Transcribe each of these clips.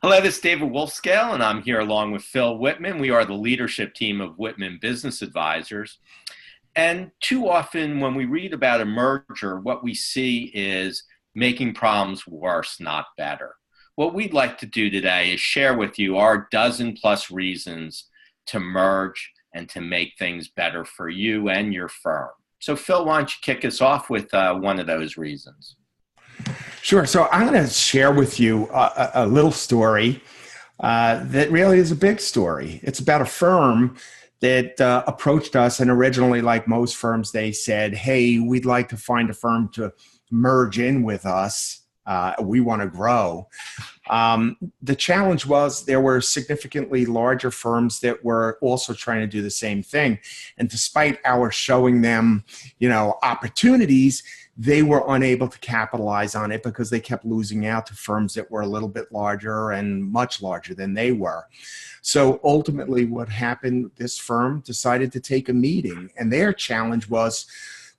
Hello, this is David Wolfskehl, and I'm here along with Phil Whitman. We are the leadership team of Whitman Business Advisors. And too often when we read about a merger, what we see is making problems worse, not better. What we'd like to do today is share with you our dozen plus reasons to merge and to make things better for you and your firm. So Phil, why don't you kick us off with one of those reasons? Sure. So I'm going to share with you a little story that really is a big story. It's about a firm that approached us, and originally, like most firms, they said, hey, we'd like to find a firm to merge in with us. We want to grow. The challenge was there were significantly larger firms that were also trying to do the same thing. And despite our showing them, opportunities, they were unable to capitalize on it because they kept losing out to firms that were a little bit larger and much larger than they were. So ultimately what happened, this firm decided to take a meeting, and their challenge was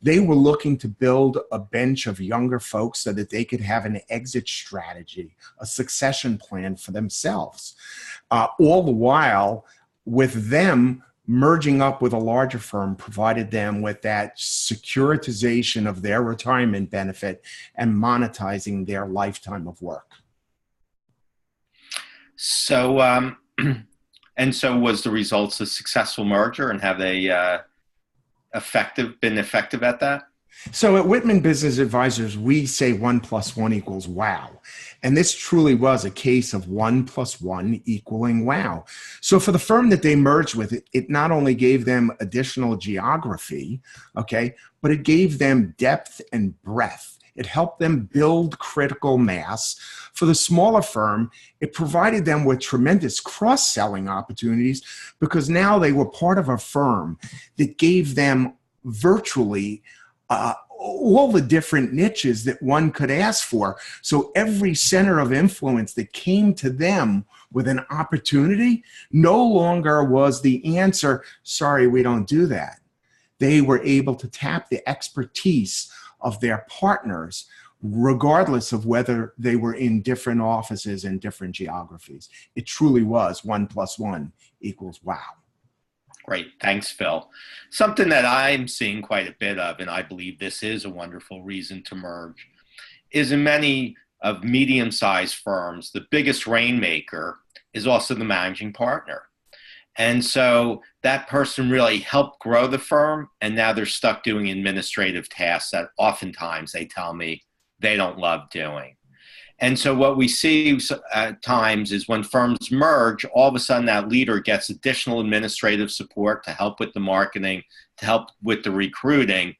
they were looking to build a bench of younger folks so that they could have an exit strategy, a succession plan for themselves. All the while, with them merging up with a larger firm provided them with that securitization of their retirement benefit and monetizing their lifetime of work. So, and so was the results a successful merger, and have they been effective at that? So at Whitman Business Advisors, we say 1 + 1 = wow. And this truly was a case of 1 + 1 = wow. So for the firm that they merged with, it not only gave them additional geography, okay, but it gave them depth and breadth. It helped them build critical mass. For the smaller firm, it provided them with tremendous cross-selling opportunities because now they were part of a firm that gave them virtually all the different niches that one could ask for. So every center of influence that came to them with an opportunity no longer was the answer, sorry, we don't do that. They were able to tap the expertise of their partners, regardless of whether they were in different offices and different geographies. It truly was 1 + 1 = wow. Great. Thanks, Phil. Something that I'm seeing quite a bit of, and I believe this is a wonderful reason to merge, is in many of medium-sized firms, the biggest rainmaker is also the managing partner. And so that person really helped grow the firm, and now they're stuck doing administrative tasks that oftentimes they tell me they don't love doing. And so what we see at times is when firms merge, all of a sudden that leader gets additional administrative support to help with the marketing, to help with the recruiting,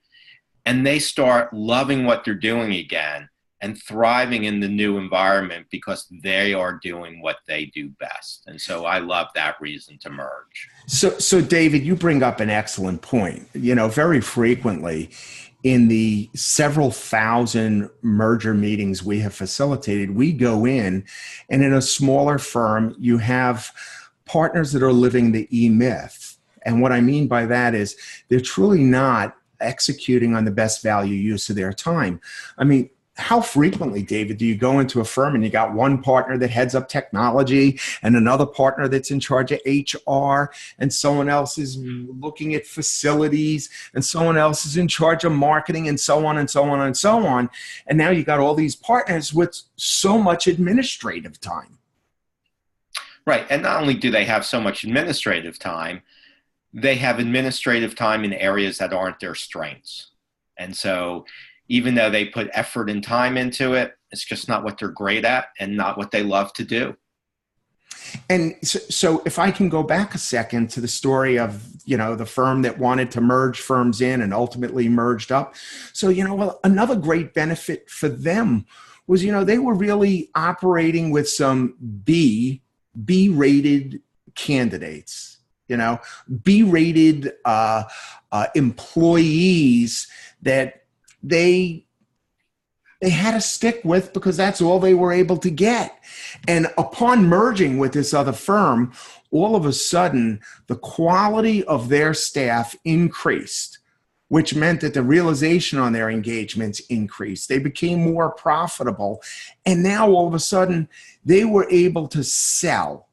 and they start loving what they're doing again and thriving in the new environment because they are doing what they do best. And so I love that reason to merge. So David, you bring up an excellent point. Very frequently in the several thousand merger meetings we have facilitated, we go in, and in a smaller firm, you have partners that are living the E-myth. And what I mean by that is they're truly not executing on the best value use of their time. I mean, how frequently, David, do you go into a firm and you got one partner that heads up technology and another partner that's in charge of HR, and someone else is looking at facilities, and someone else is in charge of marketing, and so on and so on and so on. And now you got all these partners with so much administrative time. Right. And not only do they have so much administrative time, they have administrative time in areas that aren't their strengths. And so even though they put effort and time into it, it's just not what they're great at and not what they love to do. And so if I can go back a second to the story of, the firm that wanted to merge firms in and ultimately merged up. So, another great benefit for them was, they were really operating with some B-rated candidates, B-rated employees that they had to stick with because that's all they were able to get. And upon merging with this other firm, all of a sudden, the quality of their staff increased. which meant that the realization on their engagements increased. They became more profitable. And now all of a sudden, they were able to sell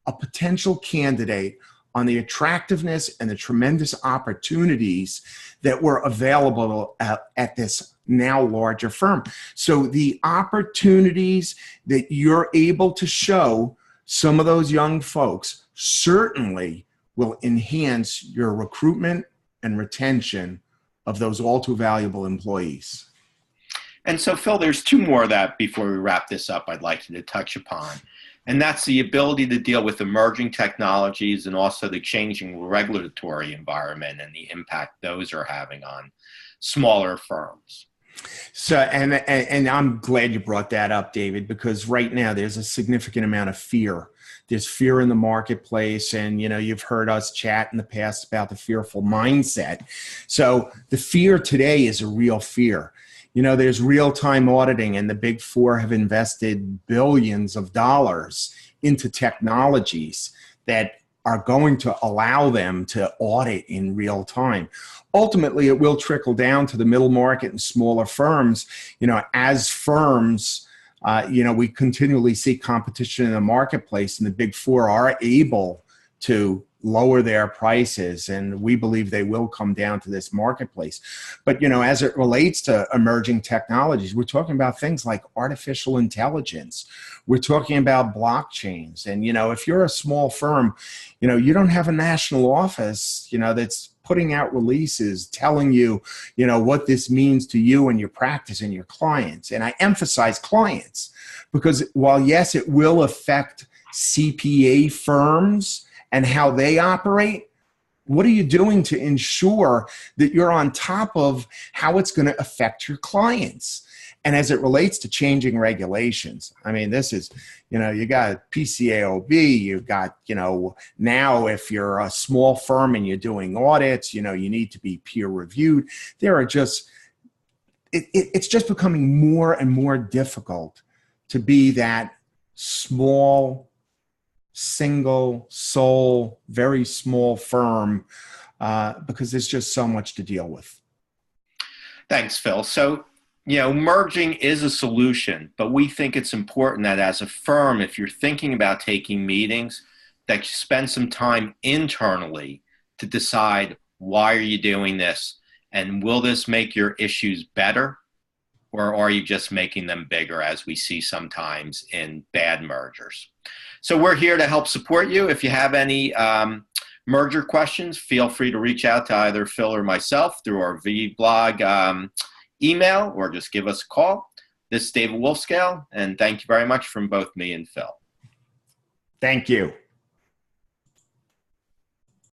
a potential candidate on the attractiveness and the tremendous opportunities that were available at this now larger firm. So the opportunities that you're able to show some of those young folks certainly will enhance your recruitment and retention of those all too valuable employees. And so, Phil, there's two more that before we wrap this up, I'd like you to touch upon. And that's the ability to deal with emerging technologies and also the changing regulatory environment and the impact those are having on smaller firms. So, and I'm glad you brought that up, David, because right now there's a significant amount of fear. There's fear in the marketplace, and you've heard us chat in the past about the fearful mindset. So the fear today is a real fear. There's real-time auditing, and the Big Four have invested billions of dollars into technologies that are going to allow them to audit in real time. Ultimately, it will trickle down to the middle market and smaller firms. As firms, we continually see competition in the marketplace, and the Big Four are able to lower their prices, and we believe they will come down to this marketplace. But, as it relates to emerging technologies, we're talking about things like artificial intelligence. We're talking about blockchains. And, if you're a small firm, you don't have a national office, that's putting out releases telling you, what this means to you and your practice and your clients. And I emphasize clients because while, yes, it will affect CPA firms and how they operate, what are you doing to ensure that you're on top of how it's going to affect your clients? And as it relates to changing regulations, I mean, this is, you got PCAOB, you've got, now if you're a small firm and you're doing audits, you need to be peer reviewed. There are just, it's just becoming more and more difficult to be that small, single sole, very small firm because there's just so much to deal with. Thanks, Phil. So, merging is a solution, but we think it's important that as a firm, if you're thinking about taking meetings, that you spend some time internally to decide why are you doing this and will this make your issues better, or are you just making them bigger, as we see sometimes in bad mergers? So we're here to help support you. If you have any merger questions, feel free to reach out to either Phil or myself through our vblog email, or just give us a call. This is David Wolfskehl, and thank you very much from both me and Phil. Thank you.